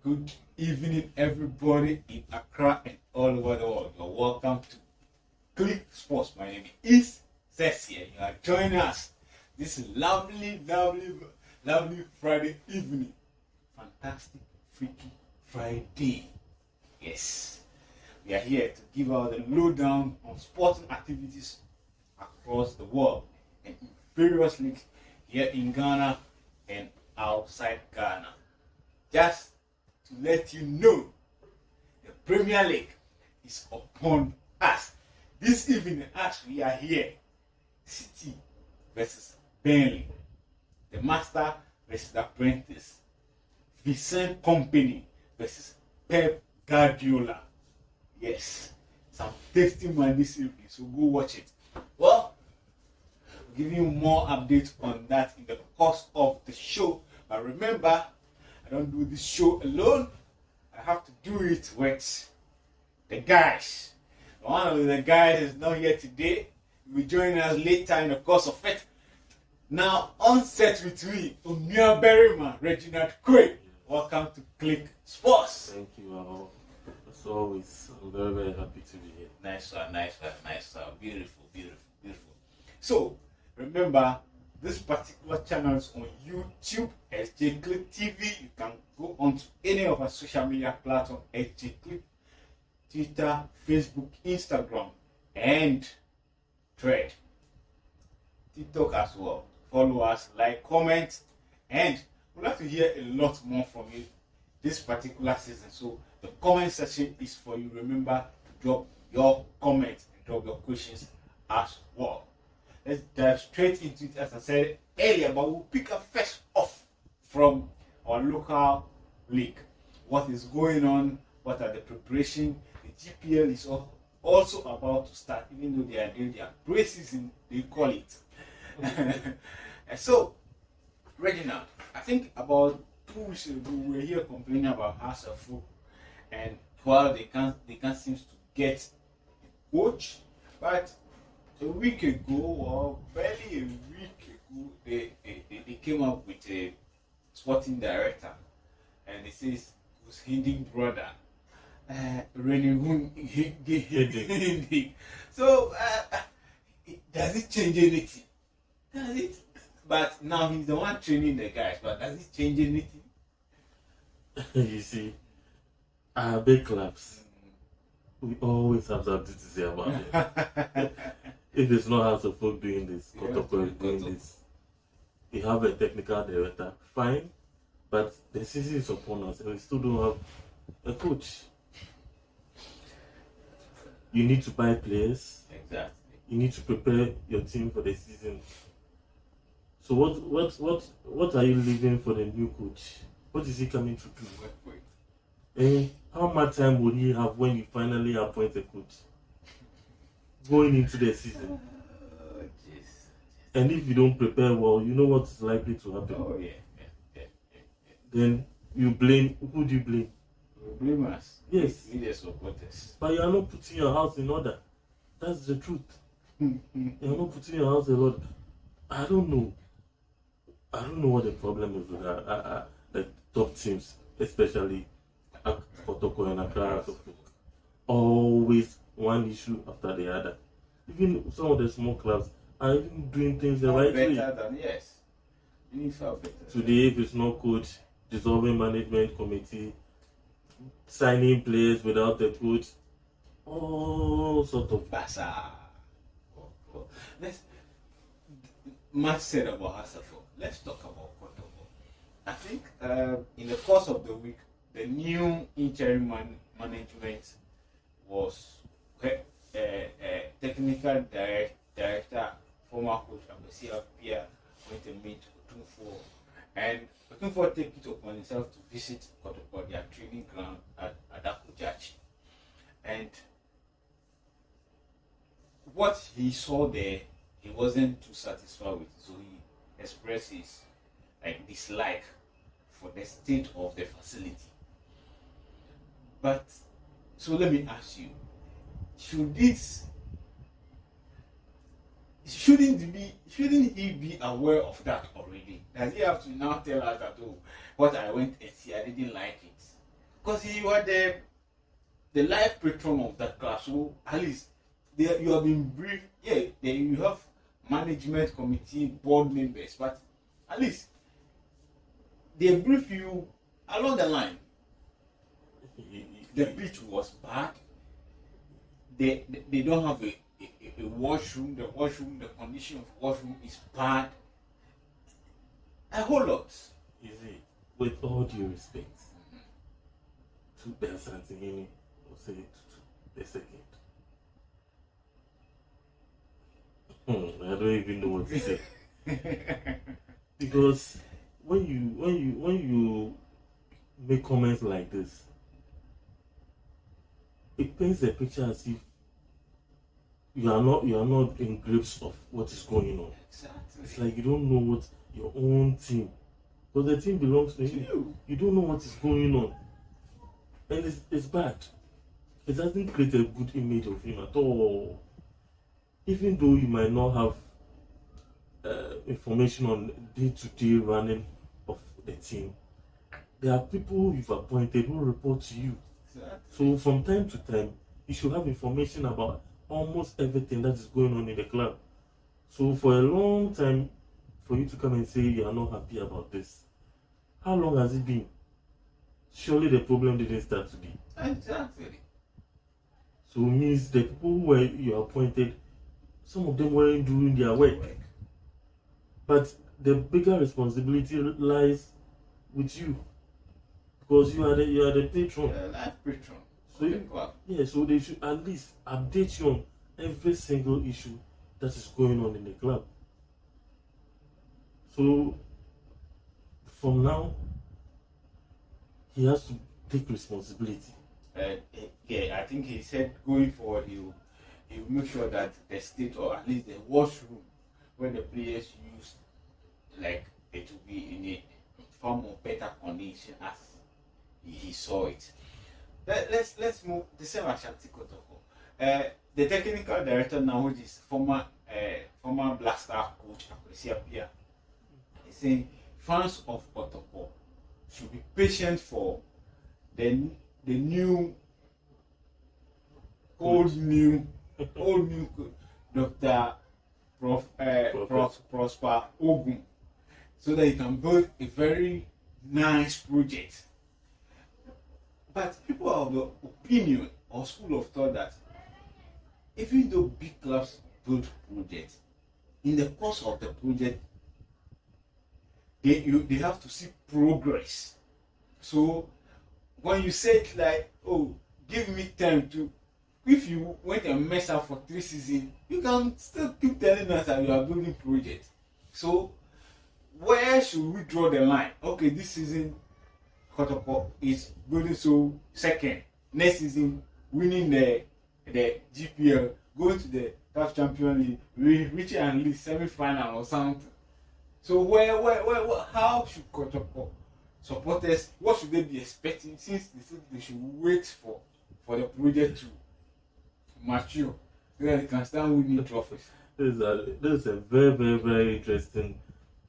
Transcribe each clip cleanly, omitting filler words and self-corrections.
Good evening, everybody in Accra and all over the world. You're welcome to Click Sports. My name is Ceci, and you are joining us this lovely Friday evening. Fantastic, freaky Friday. Yes, we are here to give out the lowdown on sporting activities across the world and in various leagues here in Ghana and outside Ghana. Just to let you know, the Premier League is upon us. This evening, as we are here, City versus Burnley, the Master versus the Apprentice, Vincent Company versus Pep Guardiola. Yes, some tasty man this evening, so go watch it. Well, we'll give you more updates on that in the course of the show. But remember, I don't do this show alone. I have to do it with the guys. One of the guys is not here today. He will join us later in the course of it. Now, on set with me, Umia Berryman, Reginald Quay. Welcome to Click Sports. Thank you. As always, I'm very happy to be here. Nice one. Beautiful. So, remember, this particular channel is on YouTube, SJ Click TV. You can go on to any of our social media platforms, SJ Click, Twitter, Facebook, Instagram, and Thread. TikTok as well. Follow us, like, comment, and we'd like to hear a lot more from you this particular season. So the comment section is for you. Remember to drop your comments and drop your questions as well. Let's dive straight into it, as I said earlier, but we'll pick up first off from our local league. What is going on? What are the preparations? The GPL is also about to start, even though they are doing their pre-season, they call it. And so, Reginald, I think about 2 weeks ago, we were here complaining about Hasselhoff, and while they can't seem to get a coach, but a week ago, or barely a week ago, they came up with a sporting director, and it says it was Hindi brother, Hindi. So, does it change anything? Does it? But now he's the one training the guys, but does it change anything? You see, big clubs, we always have something to say about it. If it's not House of Folk doing this, Kotoko is doing this, we have a technical director, fine, but the season is upon us and we still don't have a coach. You need to buy players. Exactly. You need to prepare your team for the season. So what are you leaving for the new coach? What is he coming to do? How much time will he have when you finally appoint a coach? Going into the season. And if you don't prepare well, you know what is likely to happen. Oh yeah. Then you blame. Who do you blame? You blame us. Yes. Media supporters. But you are not putting your house in order. That's the truth. You are not putting your house in order. I don't know what the problem is with the top teams, especially Kotoko and Accra. Always one issue after the other. Even some of the small clubs are even doing things the right way. Yes. Today, if it's not coach, dissolving management committee, signing players without the coach, all sort of bazaar. Much said about Hasselhoff. Let's talk about Kotoko. I think in the course of the week, the new interim management was technical director, former coach Ambassador Pierre, went to meet Otunfo, and Otunfo take it upon himself to visit Kotoko, their training ground at Adakujachi. And what he saw there, he wasn't too satisfied with, so he expressed his dislike for the state of the facility. But so let me ask you, shouldn't he be aware of that already? Does he have to now tell us that, oh, what I went and see, I didn't like it? because you are the life patron of that class, so at least you have been briefed. Yeah, you have management committee, board members, but at least they brief you along the line. The pitch was bad. They don't have a washroom. The condition of washroom is bad. A whole lot. You see, with all due respect to Ben Santini, or say to the second. I don't even know what to say. Because when you make comments like this, it paints a picture as if you are not in grips of what is going on. Exactly. It's like you don't know what your own team, because the team belongs to you. You don't know what is going on, and it's bad. It doesn't create a good image of him at all. Even though you might not have information on day-to-day running of the team, there are people you've appointed who report to you. Exactly. So from time to time, you should have information about almost everything that is going on in the club. So for a long time, for you to come and say you are not happy about this, how long has it been? Surely the problem didn't start today. Exactly. So it means the people who you appointed, some of them weren't doing their work. But the bigger responsibility lies with you, because you are the patron. Life patron. So so they should at least update you on every single issue that is going on in the club. So from now, he has to take responsibility. Yeah, I think he said going forward he'll make sure that the state, or at least the washroom when the players use, like, it will be in a far more better condition as he saw it. Let's move the same Ashanti Kotoko. The technical director now, which is former Black Star coach Akwesi Appiah, is saying fans of Kotoko should be patient for the new old new Dr. Prosper Ogun, so that he can build a very nice project. But people are of the opinion or school of thought that even though big clubs build projects, in the course of the project, they have to see progress. So when you say it like, oh, give me time to, if you went and mess up for 3 seasons, you can still keep telling us that you are building projects. So where should we draw the line? Okay, this season Kotoko is building, so second. Next season, winning the GPL, going to the CAF Champions League, reaching at least semi-final or something. So where how should Kotoko supporters, what should they be expecting, since they should wait for the project to mature so that they can start winning trophies? This is a very, very, very interesting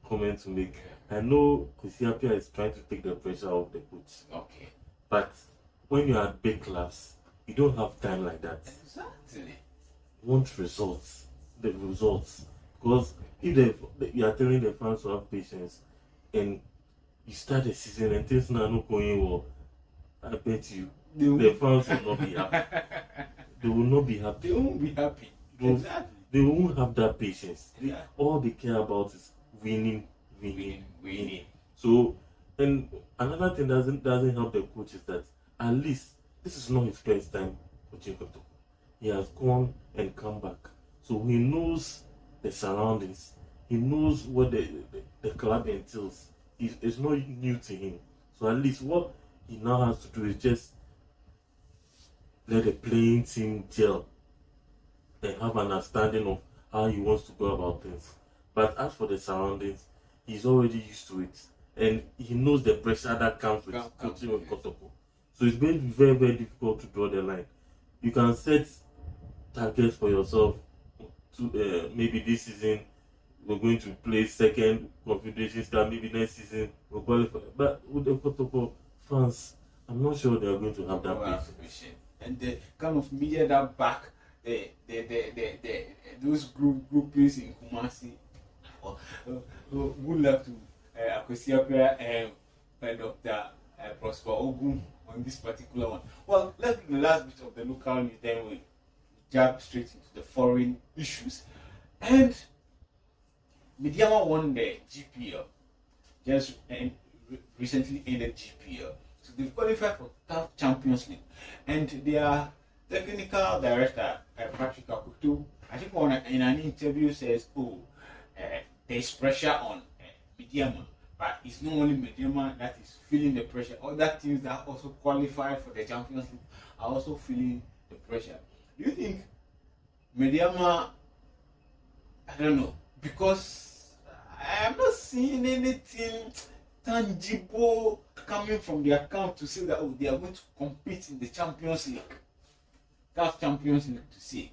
comment to make. I know Akwesi Appiah is trying to take the pressure off the coach. Okay. But when you are at big clubs, you don't have time like that. Exactly. You want results. The results. Because if you are telling the fans to have patience and you start the season and things are not going well, I bet you the fans will not be happy. They will not be happy. They won't be happy. Exactly. They won't have that patience. Yeah. All they care about is winning. So, and another thing doesn't help the coach is that at least this is not his first time coaching Kotoko. He has gone and come back, so he knows the surroundings. He knows what the club entails. It's not new to him. So at least what he now has to do is just let the playing team gel and have an understanding of how he wants to go about things. But as for the surroundings, he's already used to it, and he knows the pressure that comes with coaching with Kotoko. So it's going to be very, very difficult to draw the line. You can set targets for yourself to maybe this season we're going to play second Confederation Cup, maybe next season we'll qualify. But with the Kotoko fans, I'm not sure they are going to have that Well, pace. patient. And the kind of media that back those groupings in Kumasi would love to Akosiapia and Dr. Prosper Ogun on this particular one. Well, let's do the last bit of the local news, then we jump straight into the foreign issues. And Mediama won the GPL, just recently ended GPL. So they've qualified for CAF Champions League. And their technical director, Patrick Akutu, I think in an interview says, there's pressure on Mediama. But it's not only Mediama that is feeling the pressure. Other teams that also qualify for the Champions League are also feeling the pressure. Do you think Mediama, I don't know, because I am not seeing anything tangible coming from the account to say that they are going to compete in the Champions League, CAF Champions League to see.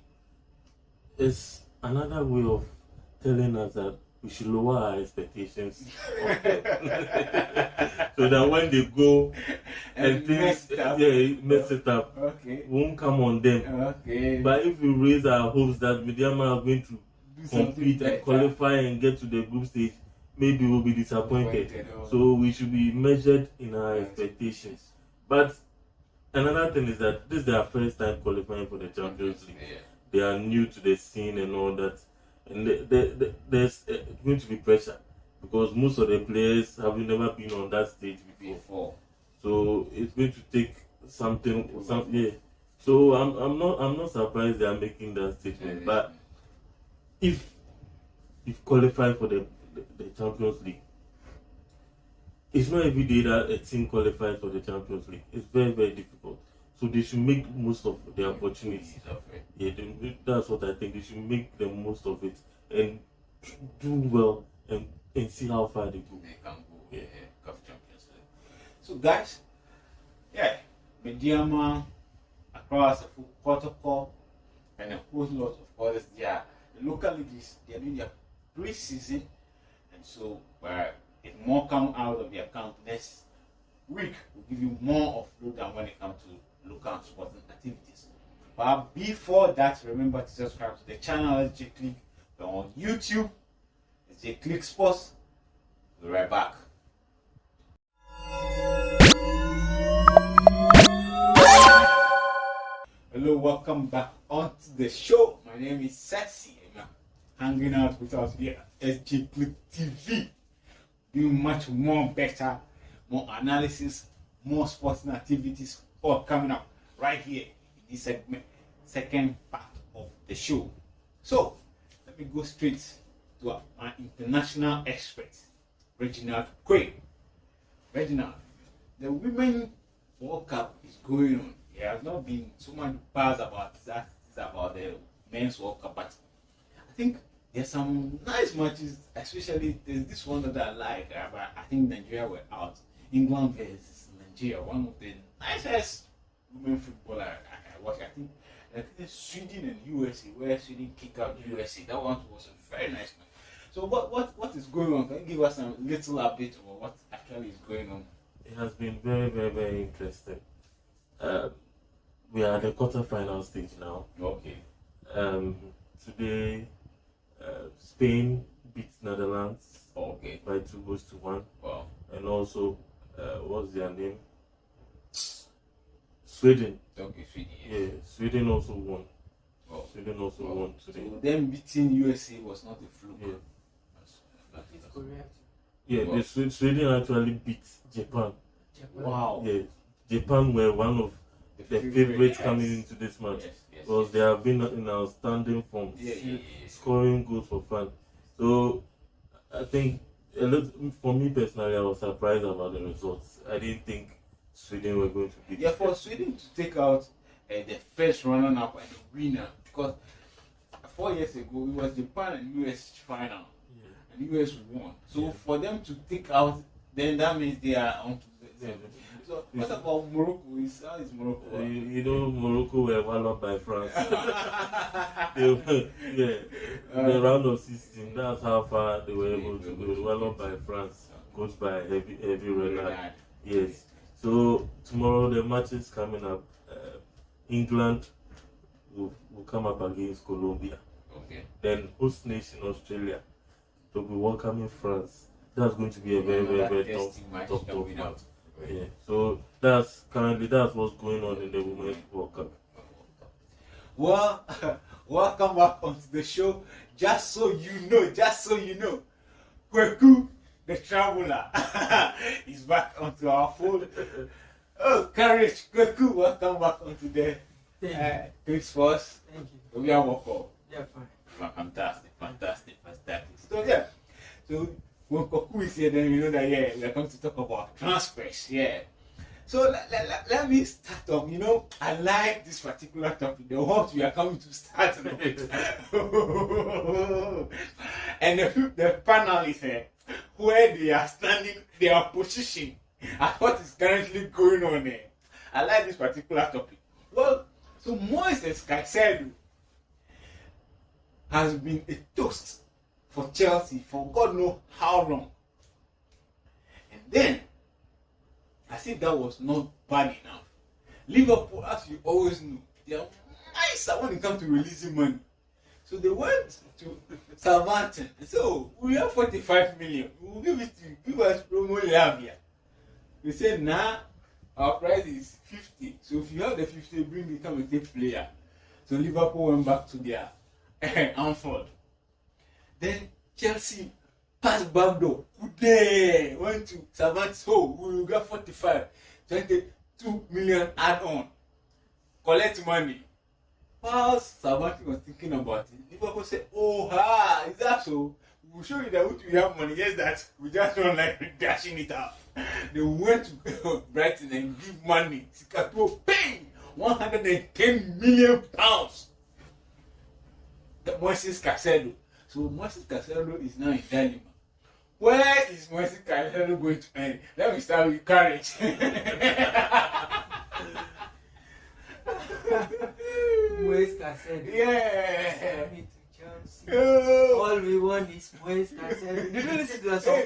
It's another way of telling us that we should lower our expectations so that when they go and things mess it up, won't come on them. Okay. But if we raise our hopes that Mediama are going to compete and qualify and get to the group stage, maybe we'll be disappointed. So we should be measured in our expectations. But another thing is that this is their first time qualifying for the Champions League. They are new to the scene and all that. And there's going to be pressure because most of the players have never been on that stage before. So it's going to take something. So I'm not surprised they are making that statement. But if qualify for the Champions League, it's not every day that a team qualifies for the Champions League. It's very, very difficult. So they should make most of the opportunities. That's what I think. They should make the most of it and do well and see how far they go. They can go, CAF Champions League. So guys, Mediama, across the protocol, and a whole lot of others. The local leagues, they are doing their pre-season, and so if more come out of the account next week, we'll give you more of lowdown when it comes to local sporting activities. But before that, remember to subscribe to the channel. Let's click on YouTube. Let's click sports. We'll be right back. Hello, welcome back onto the show. My name is Caicedo. I'm hanging out with us here at SJ Click TV. Doing much more better, more analysis, more sporting activities, all coming up right here in this segment, second part of the show. So let me go straight to our international expert, Reginald Quay. Reginald, the Women World Cup is going on. There has not been so much buzz about that, about the Men's World Cup, but I think there's some nice matches, especially there's this one that I like, but I think Nigeria were out. England versus Nigeria, one of the nicest women footballer I watched. I think Sweden and USA, where Sweden kicked out USA. That one was a very nice match. So what is going on? Can you give us a little update about what actually is going on? It has been very, very, very interesting. We are at the quarterfinal stage now. Okay. Today, Spain beat Netherlands by 2-1. Wow. And also, what's their name? Sweden. Okay, Sweden. Yeah, Sweden also won. Oh. Sweden also won today. So them beating USA was not a fluke. Yeah. It's correct. Yeah, Wow. Sweden actually beat Japan. Wow. Yeah, Japan were one of the favorites coming into this match because they have been in outstanding form, scoring goals for fun. So I think for me personally, I was surprised about the results. I didn't think Sweden were going to beat. Yeah, for Sweden to take out the first runner-up and the winner, because 4 years ago it was Japan and US final, and US won. So for them to take out, then that means they are on to the. So what about Morocco? How is Morocco? You know, Morocco were walloped by France. The round of 16. That's how far they were able to go. Walloped by France, coached by heavy red. Yes. So tomorrow for the matches coming up, England will come up against Colombia. Okay. Then host nation Australia to be welcoming France. That's going to be a very tough match. Yeah. So that's what's going on in the Women's World Cup. Well, welcome back onto the show. Just so you know, Kweku, the traveler, is back onto our fold. Oh, courage, Kweku, welcome back onto the Quick Sports. Thank you. We are welcome. Yeah, fine. Fantastic. So yeah, so when Kweku is here, then we know that we are going to talk about transfers. Yeah. So let me start off. I like this particular topic, the what we are coming to start with. And the panelists here, where they are standing, their position, and what is currently going on there. I like this particular topic. Well, so Moises Caicedo has been a toast for Chelsea for God knows how long. And then, I think that was not bad enough. Liverpool, as you always know, they are nicer when it comes to releasing money. So they went to Southampton and said, "Oh, we have 45 million. We'll give it to you. Give us promo Lavia." They said, "Nah, our price is 50. So if you have the 50, bring me, come and take player." So Liverpool went back to their Anfield. Then Chelsea passed back door. Today went to Savant's home. We will get 45, 22 million add-on. Collect money. While Savant was thinking about it, Liverpool said, "Oh, is that so? We'll show you that we have money. Yes, that we just don't like dashing it out." They went to Brighton and give money. Sikato pay £110 million. The Moises Caicedo. So Moises Caicedo is now in dilemma. Where is Moises Caicedo going to end? Let me start with courage. Moises Caicedo. Yeah. Coming to Chelsea. Oh. All we want is Moises Caicedo. Did you listen to the song?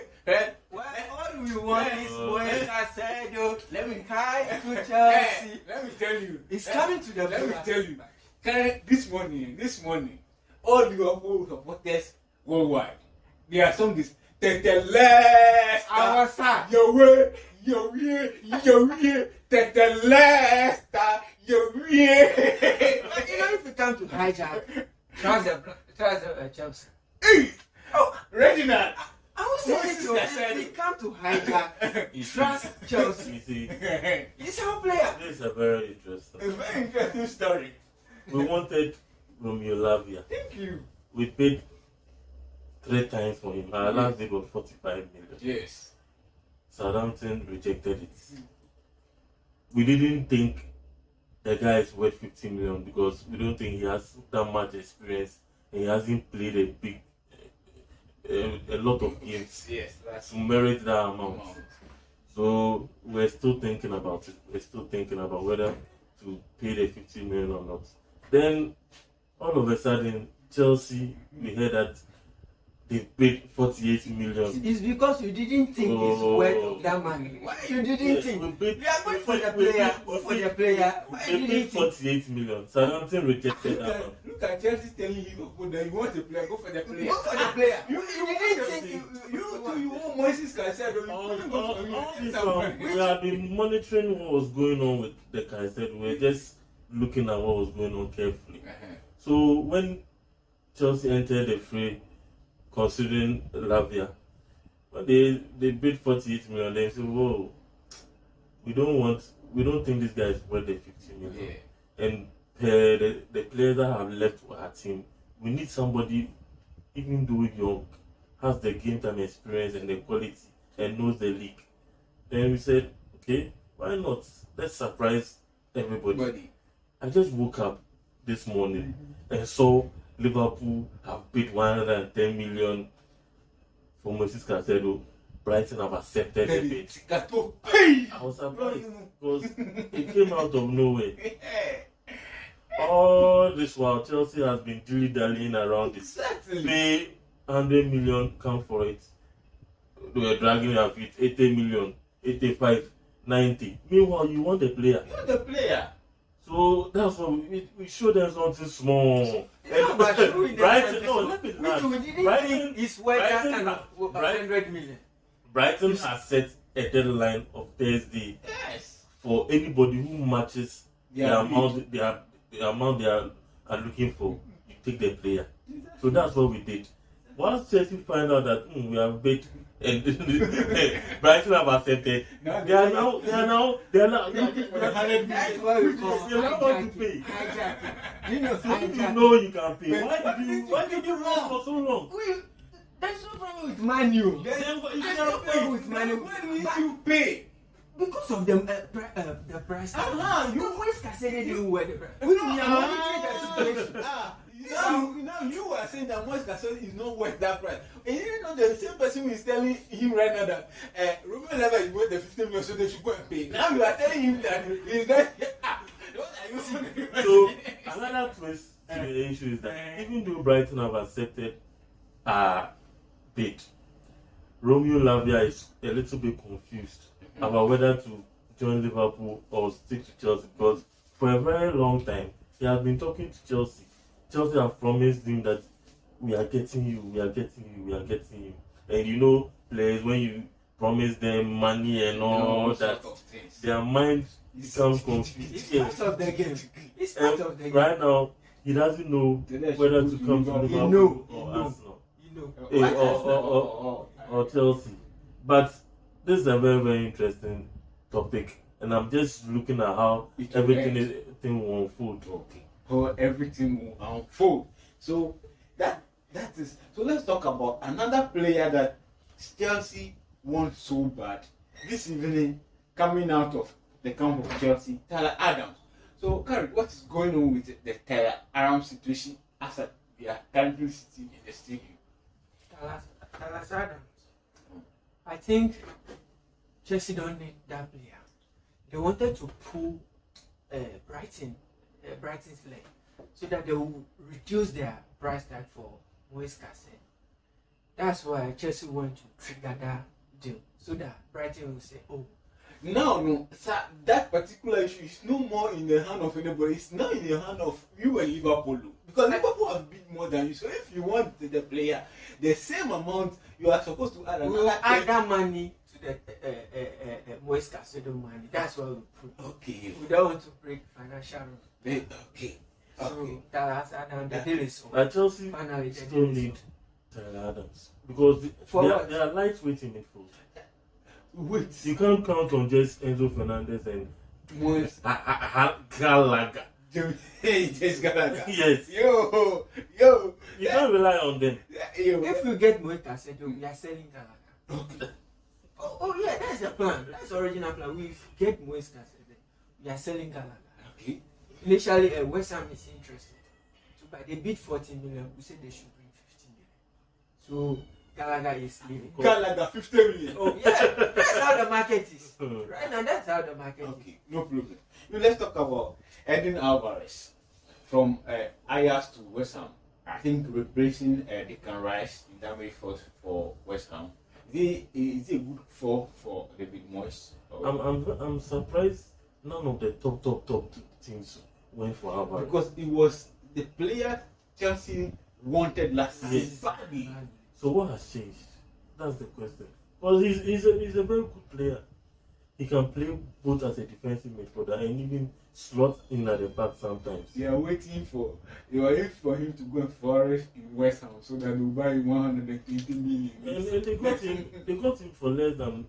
Well, all we want is Moises Caicedo. Let me Come to Chelsea. Let me tell you. It's coming to the Let me player. tell you. This morning, all Liverpool supporters worldwide, their song is Tete Leicester. Our side. Your way, Tete Leicester, your way. But if you come to hijack, trouser Chelsea. Hey, Oh, Reginald. I was saying to you, Moises if we come to hijack, You see- trust Chelsea. You see, He's our player. this is a very interesting. It's a very interesting story. We wanted Romeo Lavia. Thank you. We paid 3 times for him. Our last bid was 45 million. Yes. Southampton rejected it. We didn't think the guy is worth 50 million because we don't think he has that much experience. He hasn't played a lot of games Yes. That's to merit that amount. So we're still thinking about it. We're still thinking about whether to pay the 50 million or not. Then all of a sudden, Chelsea, we heard that they paid 48 million. It's because you didn't think it's worth that money. Why you didn't think? We are going for the player. For the player. Why you They didn't paid think? 48 million. Southampton rejected that one. Look at Chelsea telling Liverpool that you want the player, go for the player. Go for the player. You didn't think you want Moises Caicedo. You couldn't go for All this him. one, we have been monitoring what was going on with the Caicedo. We're just looking at what was going on carefully. So when Chelsea entered the fray, considering Lavia, when they bid 48 million, they said, "Whoa, we don't think this guy is worth the 50 million." Yeah. And the players that have left our team, we need somebody, even though young, has the game time experience and the quality and knows the league. Then we said, okay, why not? Let's surprise everybody. I just woke up this morning and saw Liverpool have paid 110 million for Moises Caicedo. Brighton have accepted the bid. I was surprised because it came out of nowhere. All this while, Chelsea has been dilly-dallying around this. Exactly. Pay 100 million, come for it. They were dragging their feet, 80 million, 85. 90. Meanwhile, you want a player. You're the player. So that's what we show them something small. No, but showing them Brighton, something no, small, let me which we didn't Brighton, think is worth that Brighton, kind of Brighton, 100 million. Brighton has set a deadline of Thursday Yes. for anybody who matches Yeah, the amount they are looking for. You take the player. So that's what we did. Once Chelsea find out that we have bet and Brighton have accepted, they are now That's why we call they don't want to pay. hijacking. You know, So if you hijacking. know you can pay, why did you run for so long? There's no problem with Man U. Then There's no problem with Man U. When did But you pay? because of the price. You always Caicedo didn't wear the price. We are monitoring the situation. Now you are saying that Moise Caicedo is not worth that price. And you know the same person who is telling him right now that Ruben Lavia is worth the 15 million, so they should go and pay. Now you are telling him that he's not. What are you saying? So another twist to the issue is that even though Brighton have accepted bid, Romeo Lavia is a little bit confused about whether to join Liverpool or stick to Chelsea, because for a very long time he has been talking to Chelsea. Chelsea have promised him that we are getting you, we are getting you, we are getting you. And you know, players, when you promise them money and all that, their mind becomes confused. It's part of the game. It's part of the game. Right now, he doesn't know whether to come to Liverpool or Arsenal. Or Chelsea. But this is a very, very interesting topic, and I'm just looking at how everything will unfold. Okay. How everything will unfold. So that is. So let's talk about another player that Chelsea wants so bad this evening, coming out of the camp of Chelsea, Tyler Adams. So, Carrie, what is going on with the Tyler Adams situation as they are currently sitting in the stadium? Tyler Adams. I think Chelsea don't need that player. They wanted to pull Brighton's leg so that they will reduce their price tag for Moise Caicedo. That's why Chelsea want to trigger that deal so that Brighton will say, "Oh, no, sir, that particular issue is no more in the hand of anybody. It's now in the hand of you and Liverpool, because Liverpool have bid more than you. So if you want the player, the same amount you are supposed to add we will another add that money to the Moise Caicedo money." That's what we put. Okay. We don't want to break financial rules. Okay. So Tyler Adams, the deal is over. But Chelsea Finally, the still deal is need over. Tyler Adams because For they what? are lightweight in midfield. Wait. You can't count on just Enzo Fernandez and Moise Gallagher. Hey, just Gallagher. Yes. Yo. You can't rely on them. Yo. If we get Moise Caicedo, we are selling Gallagher. Okay. Oh yeah, that's the plan. That's the original plan. We get Moise Caicedo, we are selling Gallagher. Okay. Initially, West Ham is interested. So by they bid 14 million, we said they should bring 15 million. So Gallagher is leaving. Gallagher 50 million. Oh yeah, that's how the market is. Right now, that's how the market is. Okay, no problem. Now let's talk about Eden Alvarez from Ajax to West Ham. I think replacing Declan Rice in that way for West Ham. Is it a good for David Moyes? I'm surprised none of the top teams went for Alvarez. Because it was the player Chelsea wanted last season. Yes. Badly. So what has changed? That's the question. Well, he's a very good player. He can play both as a defensive midfielder and even slot in at the back sometimes. They are waiting for him to go and flourish in West Ham so that they'll buy him 120 million. And they got him for less than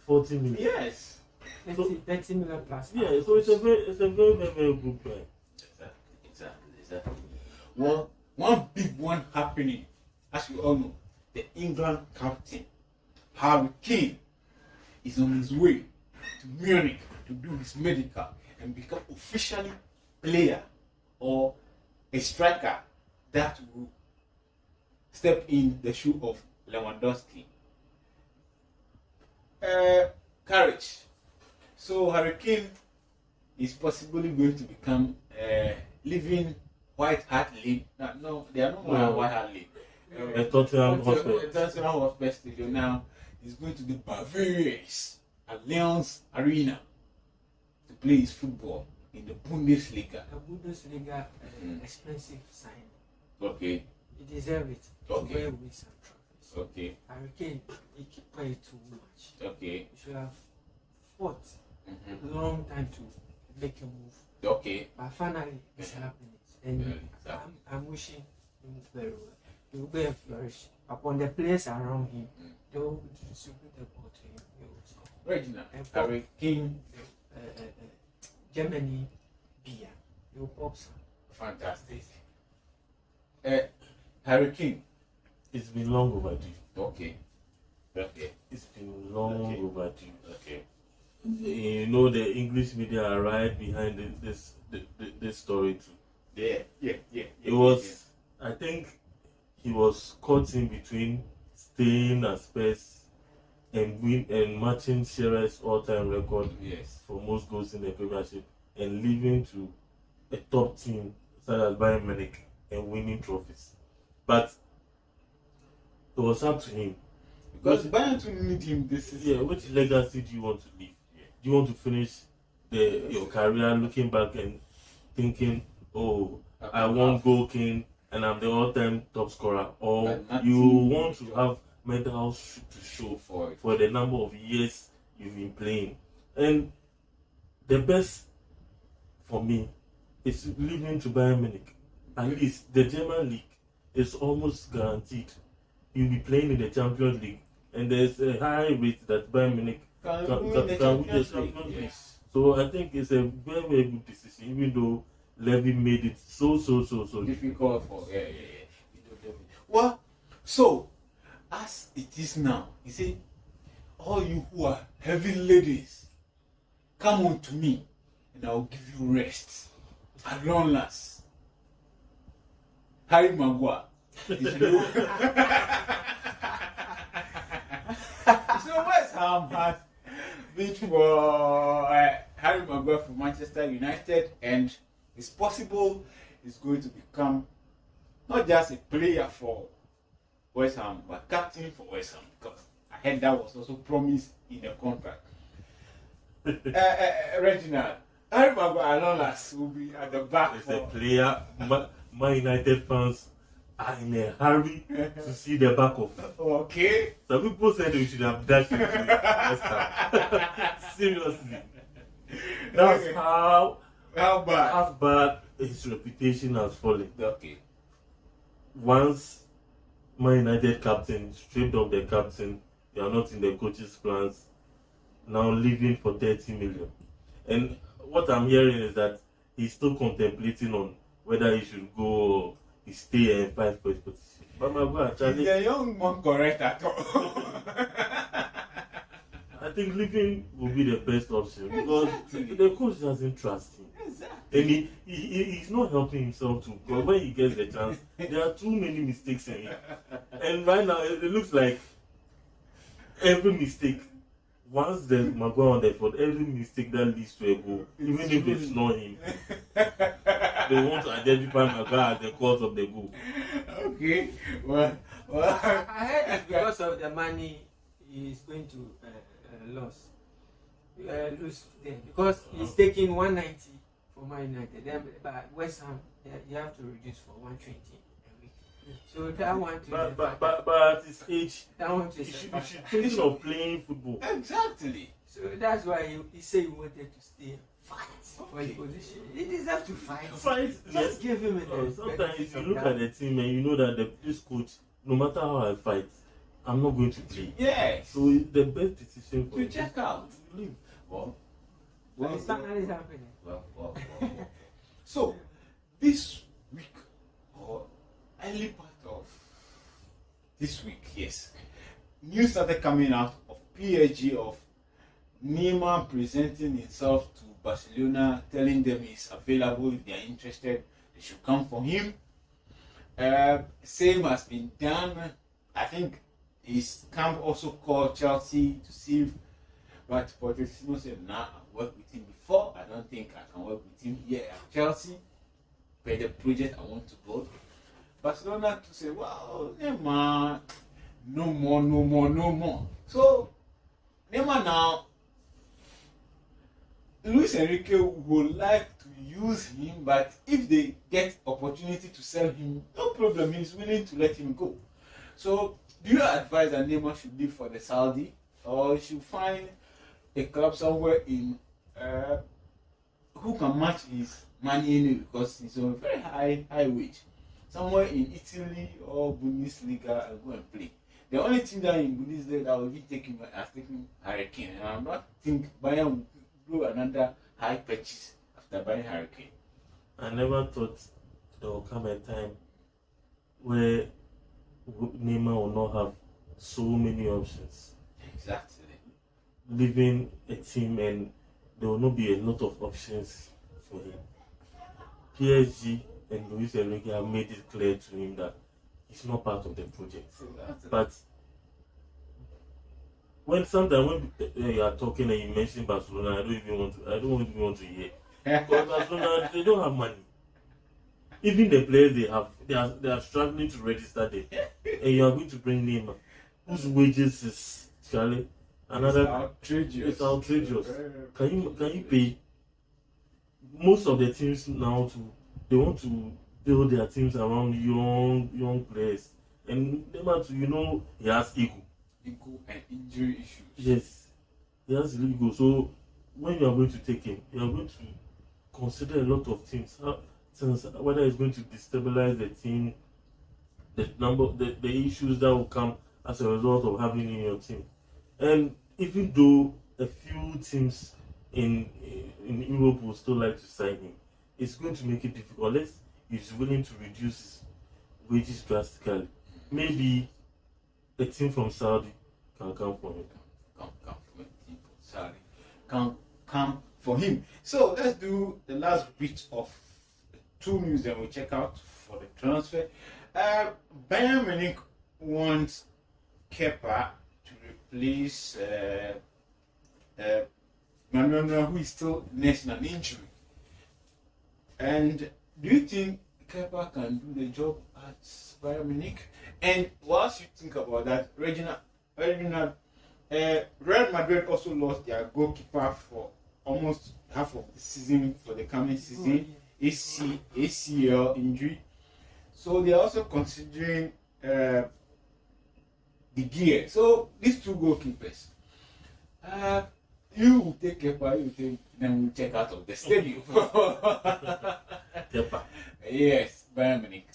40 million. Yes. 30 million plus. Yeah, so it's a very, very good player. Exactly. Well, one big one happening, as we all know, the England captain, Harry Kane, is on his way to Munich to do his medical and become officially player or a striker that will step in the shoe of Lewandowski. Courage. So Harry Kane is possibly going to become living White Hart League. No, they are not more White Hart League. Tottenham Hotspur. Tottenham Hotspur Stadium now is going to the Bavarians Allianz Arena to play his football in the Bundesliga. The Bundesliga, expensive sign. Okay. He deserves it. Okay. To win some trophies. Okay. Harry Kane, he keep playing too much. Okay. You should have fought a long time to make a move. Okay. But finally, it's happening. And I'm wishing him very well. He will go and flourish. Upon the players around him, they will distribute the ball to him. He will score. Regina, And Harry Kane. Germany, beer. He will pop some. Fantastic. Harry Kane. It's been long overdue. Okay. Okay. It's been long overdue. Okay. You know, the English media are right behind this story too. Yeah. It was, I think, he was caught in between staying at Spurs and matching Shearer's all-time record Yes. for most goals in the Premiership, and leaving to a top team such as Bayern Munich and winning trophies. But it was up to him. Because Bayern to need him this season. Yeah, which legacy do you want to leave? Do you want to finish your career looking back and thinking, oh, I won Goal King and I'm the all-time top scorer, or you want to have medals to show for the number of years you've been playing? And the best for me is leaving to Bayern Munich. At least the German league is almost guaranteed. You'll be playing in the Champions League, and there's a high rate that Bayern Munich can win the Champions League. Yes. So I think it's a very, very good decision, even though Levy made it so difficult for Well, so as it is now, you see, all you who are heavy ladies, come on to me, and I'll give you rest at long last. Harry Maguire is new. So West Ham has bid for Harry Maguire from Manchester United, and it's possible he's going to become not just a player for West Ham, but captain for West Ham, because I heard that was also promised in the contract. Reginald, Harry Maguire Lolas will be at the back. As a player, Man United fans are in a hurry to see the back of. Okay. Some people said we should have dashed into West Ham. Seriously. That's Okay. how How bad? bad his reputation has fallen. Okay. Once Man United captain stripped of the captain, they are not in the coach's plans, now leaving for 30 million. And what I'm hearing is that he's still contemplating on whether he should go or he stay and fight for his position. But my boy, Is actually, the young man correct at all? I think leaving will be the best option because the coach doesn't trust him. Exactly. And he's not helping himself too. Because when he gets the chance, there are too many mistakes in him. And right now, it looks like every mistake, once there's Maguire on the field, every mistake that leads to a goal, even if it's not him, they want to identify Maguire as the cause of the goal. Okay. Well. I heard it's because of the money he's going to lose there, because he's taking 190 for Man United. Then, but West Ham, you have to reduce for 120 a week. So that one to But at his age, that one he to should think of playing football. Exactly. So that's why he said he wanted to stay fight for his position. He deserves to fight. Fight. Just give him a Sometimes you look at the team and you know that this coach, no matter how I fight, I'm not going to play. Yes. So the best decision for To him check out. to leave. Well. it's not happening. Well. So, this week, or early part of this week, yes, news started coming out of PSG of Neymar presenting himself to Barcelona, telling them he's available if they are interested, they should come for him. Same has been done. I think his camp also called Chelsea to see if, but Pochettino said, nah, I've worked with him before. I don't think I can work with him here at Chelsea. But the project I want to build. Barcelona to say, well, Neymar, no more. So Neymar now Luis Enrique would like to use him, but if they get opportunity to sell him, no problem. He's willing to let him go. So, do you advise that Neymar should leave for the Saudi, or should find a club somewhere in who can match his money anyway, because he's on a very high wage, somewhere in Italy or Bundesliga, and go and play. The only thing that in Bundesliga that will be taking has taken Hurricane, and I don't think Bayern will do another high purchase after buying Hurricane. I never thought there will come a time where Neymar will not have so many options. Exactly. Leaving a team, and there will not be a lot of options for him. PSG and Luis Enrique have made it clear to him that it's not part of the project. But when you are talking and you mention Barcelona, I don't even want to hear. Because Barcelona, they don't have money. Even the players they are struggling to register them. And you are going to bring Neymar, whose wages is Charlie. It's outrageous. Can you pay? Most of the teams now they want to build their teams around young players, and Neymar too, he has ego And injury issues. Yes, he has ego. So when you are going to take him, you are going to consider a lot of things. Whether it's going to destabilize the team, the issues that will come as a result of having him in your team. And even though a few teams in Europe will still like to sign him, it's going to make it difficult unless he's willing to reduce his wages drastically. Maybe a team from Saudi can come for him. Come from a team from Saudi. Come for him. So let's do the last bit of 2 news, then we'll check out for the transfer. Bayern Munich wants Kepa to replace Manuel, who is still nursing an injury. And do you think Kepa can do the job at Bayern Munich? And whilst you think about that, Real Madrid also lost their goalkeeper for almost half of the season for the coming season. ACL injury. So they are also considering the gear. So these 2 goalkeepers, you will take Kepa, then we'll check out of the stadium. Kepa. Yes, Bayern Munich.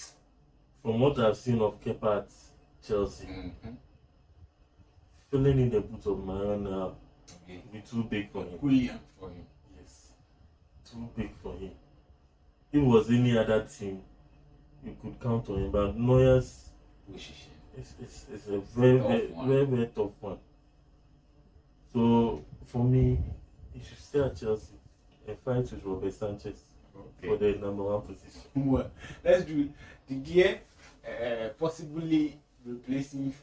From what I've seen of Kepa at Chelsea, filling in the boots of Mariano will be too big for him. William for him. Yes, too big for him. If it was any other team, you could count on him. But Neuer's position it's a very tough one. So for me, he should stay at Chelsea and fight with Robert Sanchez for the number 1 position. Well, let's do the gear, possibly replacing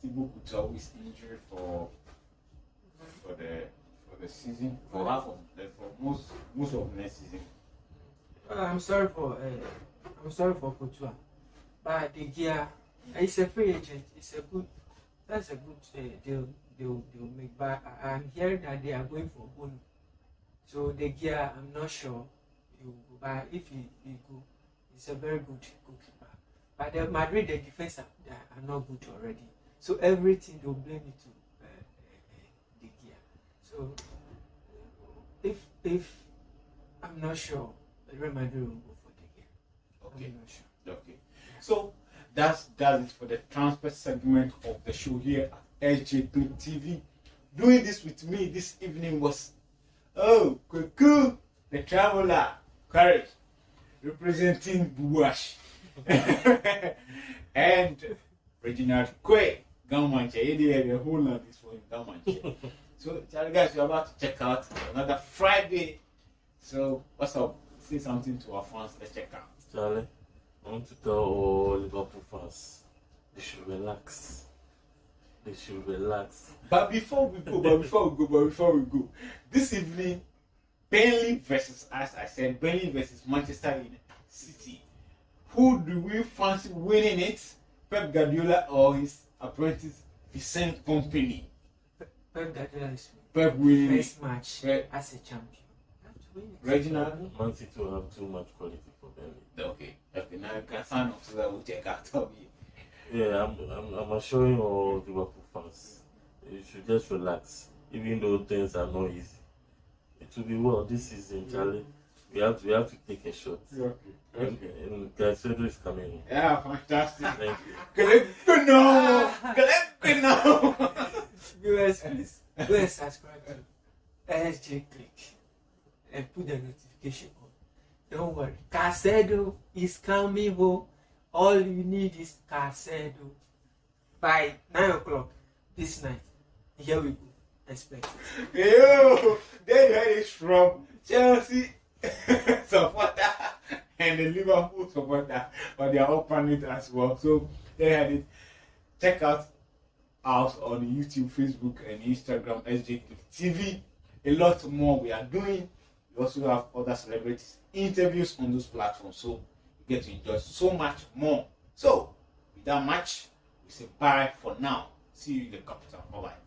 Thibaut Courtois with injury for the season, for most of next season. I'm sorry for Courtois, but the gear, it's a free agent. That's a good deal they'll make. But I'm hearing that they are going for Bono. So the gear, I'm not sure he will go. But if he go, he's a very good goalkeeper. But the Madrid, the defense are not good already. So everything they'll blame it to the gear. So if I'm not sure, Real Madrid will go for the gear. Okay. I'm not sure. Okay. So that's it for the transfer segment of the show here at SJ Click TV. Doing this with me this evening was Kuku, the traveler, courage, representing Buwash, and Reginald Kwe, Gamanche. The whole lot is for him, Gamanche. So, guys, we're about to check out another Friday. So, what's up? Say something to our fans. Let's check out. Charlie, I want to tell all Liverpool fans, they should relax. They should relax. But before we go, this evening, Burnley versus, as I said, Burnley versus Manchester City. Who do we fancy winning it? Pep Guardiola or his apprentice Vincent Company? Pep Guardiola is Pep winning. first match Right. as a champion. You have to win it. Reginald. Man City will have too much quality for Burnley. Okay. Now you can sign up so that we'll check out of you. Yeah, I'm assuring all Liverpool fans, you should just relax. Even though things are not easy, it will be well this season, Charlie. We have to take a shot. Okay. And Caicedo is coming in. Yeah, fantastic. Thank you. Viewers, please go and subscribe to SJ Click and put the notification on. Don't worry, Caicedo is coming home. All you need is Caicedo. By 9 o'clock this night, here we go. Expect it. Yo, there you heard it from Chelsea supporter and the Liverpool supporter, but they are all panicked as well. So there you had it. Check out us on YouTube, Facebook, and Instagram, SJ TV. A lot more we are doing. We also have other celebrities interviews on those platforms, so you get to enjoy so much more. So without much, we say bye for now. See you in the capital. Bye bye.